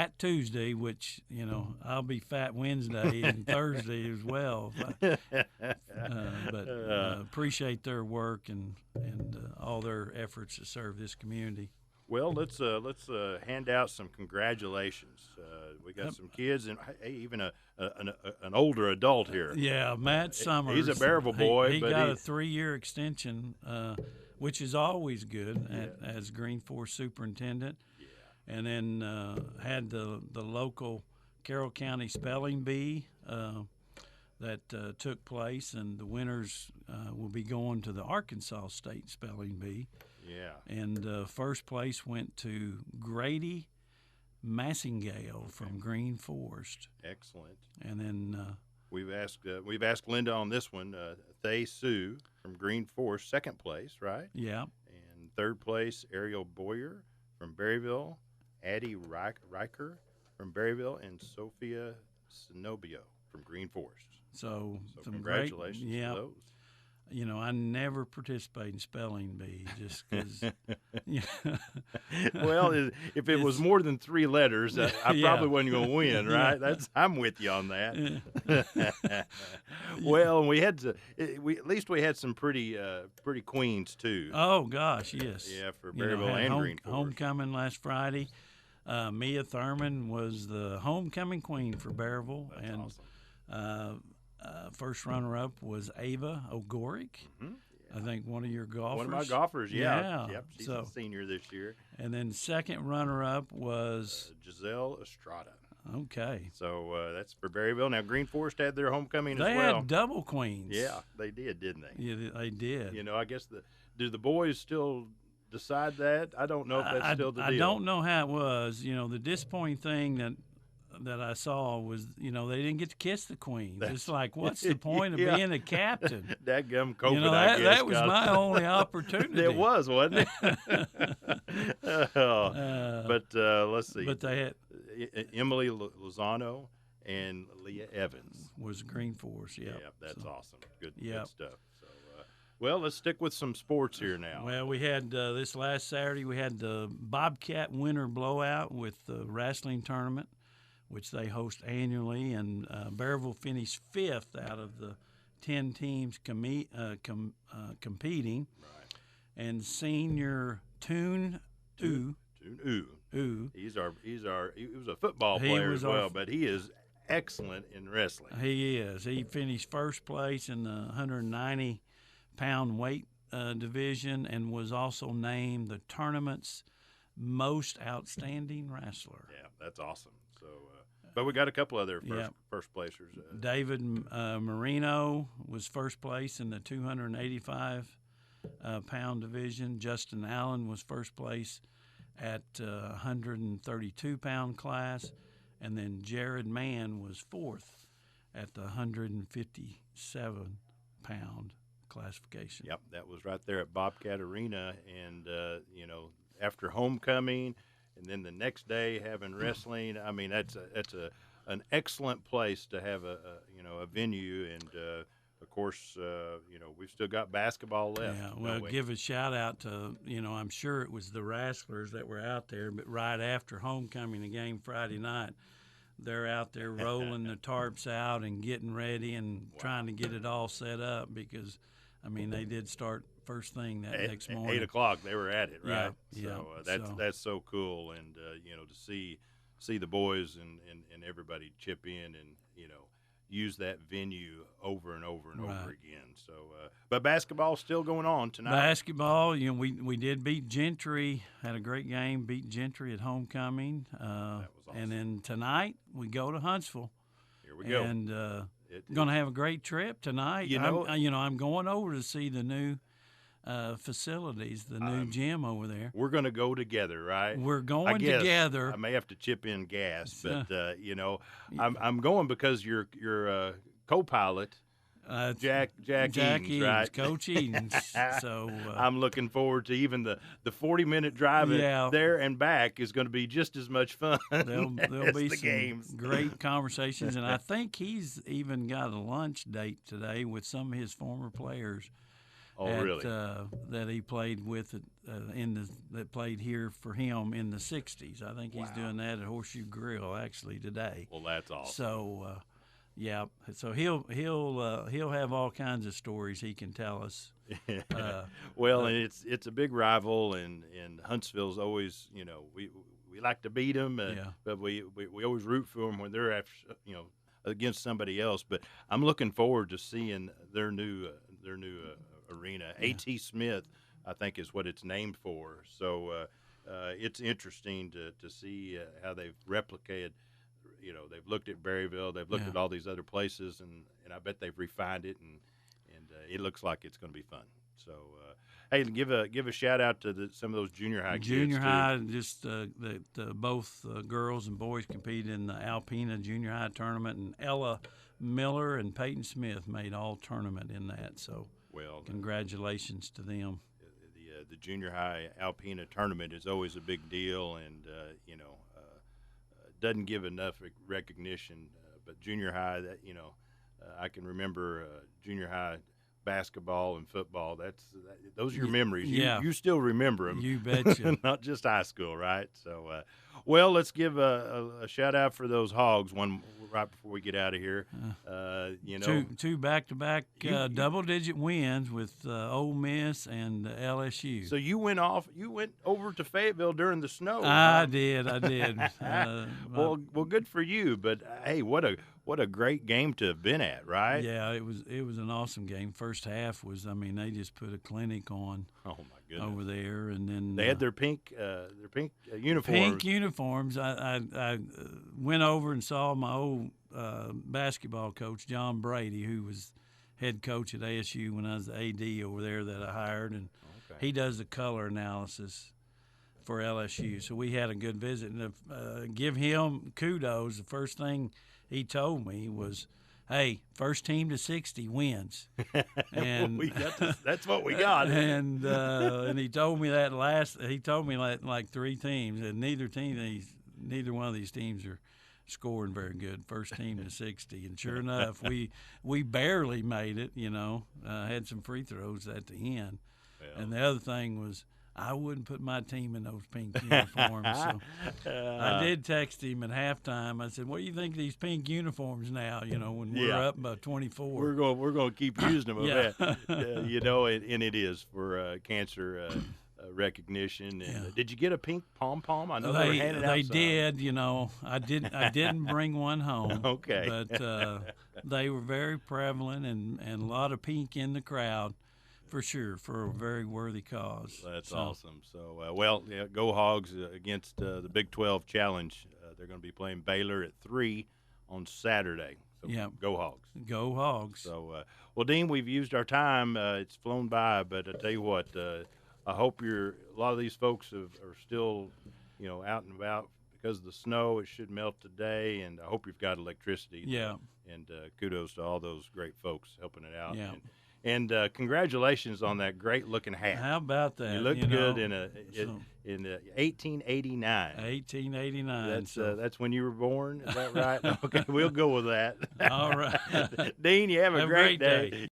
Fat Tuesday, which I'll be fat Wednesday and Thursday as well. But appreciate their work and all their efforts to serve this community. Well, let's hand out some congratulations. We got some kids and hey, even an older adult here. Yeah, Matt Summers. He's a Berryville boy, He but got a 3-year extension, which is always good as Green Force superintendent. Yeah. And then had the local Carroll County spelling bee that took place, and the winners will be going to the Arkansas State spelling bee. Yeah. And first place went to Grady Massingale from Green Forest. Excellent. And then we've asked Linda on this one. Thay Sue from Green Forest, second place, right? Yeah. And third place, Ariel Boyer from Berryville, Addie Riker from Berryville, and Sophia Zenobio from Green Forest. So some congratulations to those. I never participate in spelling bee just because. Well, if it was more than 3 letters, I probably wasn't going to win, right? I'm with you on that. Well, we had at least we had some pretty queens too. Oh gosh, yes. Yeah, for Berryville and Green Forest. Homecoming last Friday. Mia Thurman was the homecoming queen for Berryville. That's awesome. First runner-up was Ava O'Gorick. Mm-hmm. I think one of your golfers. One of my golfers, yeah. Yep, she's a senior this year. And then second runner-up was Giselle Estrada. Okay. So that's for Berryville. Now, Green Forest had their homecoming they as well. They had double queens. Yeah, they did, didn't they? Yeah, they did. I guess do the boys still decide that? I don't know if that's still the deal. I don't know how it was. The disappointing thing that I saw was, they didn't get to kiss the queen. It's like, what's the point of being a captain? Dadgum COVID, I guess. That was my only opportunity. It was, wasn't it? But let's see. But they had Emily Lozano and Leah Evans. Was Green Force, yeah. Yeah, that's awesome. Good stuff. So, well, let's stick with some sports here now. Well, we had this last Saturday, we had the Bobcat Winter Blowout with the wrestling tournament, which they host annually, and Berryville finished 5th out of the 10 teams competing. Right. And senior Toon Ooh. He was a football player as well, but he is excellent in wrestling. He is. He finished first place in the 190-pound weight division and was also named the tournament's most outstanding wrestler. Yeah, that's awesome. So, but we got a couple other first placers. David Marino was first place in the 285-pound division. Justin Allen was first place at 132-pound class, and then Jared Mann was 4th at the 157-pound classification. Yep, that was right there at Bobcat Arena, and after homecoming. And then the next day having wrestling. I mean, that's an excellent place to have a venue, and of course we've still got basketball left. Yeah, well, give a shout out to I'm sure it was the wrestlers that were out there, but right after homecoming, the game Friday night, they're out there rolling the tarps out and getting ready and trying to get it all set up because, they did start first thing that next morning. 8 o'clock, they were at it, right? Yeah. So that's so cool, and to see the boys and everybody chip in and use that venue over and over and over again. So, but basketball's still going on tonight. Basketball, we did beat Gentry. Had a great game. Beat Gentry at homecoming. That was awesome. And then tonight we go to Huntsville. Here we go. And going to have a great trip tonight. I'm going over to see the new facilities, the new gym over there. We're going to go together, right? We're going together. I may have to chip in gas, but I'm going because your co-pilot, Jack Edens, right? Coach Edens. So I'm looking forward to even the 40-minute drive there and back is going to be just as much fun. There'll be the some games. Great conversations, and I think he's even got a lunch date today with some of his former players. Oh, really? That he played with that played here for him in the '60s. I think he's doing that at Horseshoe Grill actually today. Well, that's awesome. So, yeah. So he'll have all kinds of stories he can tell us. Well, and it's a big rival, and Huntsville's always, we like to beat them, but we always root for them when they're against somebody else. But I'm looking forward to seeing their new arena. Yeah. A.T. Smith, I think, is what it's named for. So it's interesting to see how they've replicated. They've looked at Berryville, they've looked at all these other places, and I bet they've refined it, and it looks like it's going to be fun. So, hey, give a shout out to some of those junior high kids. Junior high, just both girls and boys competed in the Alpena Junior High tournament, and Ella Miller and Peyton Smith made all tournament in that. So, well, congratulations to them. The junior high Alpena tournament is always a big deal, and doesn't give enough recognition. But junior high, I can remember junior high basketball and football. Those are your memories. You still remember them. You betcha. Not just high school, right? So, well, let's give a shout out for those Hogs. One right before we get out of here. Two back-to-back double-digit wins with Ole Miss and LSU. So you went over to Fayetteville during the snow. I did. Well, good for you. But hey, what a great game to have been at, right? Yeah, it was an awesome game. First half was, they just put a clinic on. Oh my goodness. Over there, and then they had their pink uniforms. Pink uniforms. I went over and saw my old basketball coach, John Brady, who was head coach at ASU when I was the AD over there that I hired, and he does the color analysis for LSU. So we had a good visit, and give him kudos. The first thing he told me was, hey, first team to 60 wins, and that's what we got. And he told me that He told me like three teams, and neither one of these teams are scoring very good. First team to 60, and sure enough, we barely made it. Had some free throws at the end, and the other thing was, I wouldn't put my team in those pink uniforms. So I did text him at halftime. I said, "What do you think of these pink uniforms now? When we're up by 24." We're going to keep using them. And it is for cancer recognition. And, did you get a pink pom pom? I know they were handing out. They did. I didn't bring one home. Okay, but they were very prevalent, and a lot of pink in the crowd. For sure, for a very worthy cause. That's awesome. So, go Hogs against the Big 12 Challenge. They're going to be playing Baylor at 3 on Saturday. So, go Hogs. Go Hogs. So, Dean, we've used our time. It's flown by, but I tell you what, I hope a lot of these folks are still, out and about because of the snow. It should melt today, and I hope you've got electricity. Yeah. And kudos to all those great folks helping it out. Yeah. And congratulations on that great-looking hat. How about that? You looked good in 1889. 1889. That's when you were born. Is that right? Okay, we'll go with that. All right. Dean, you have a great day.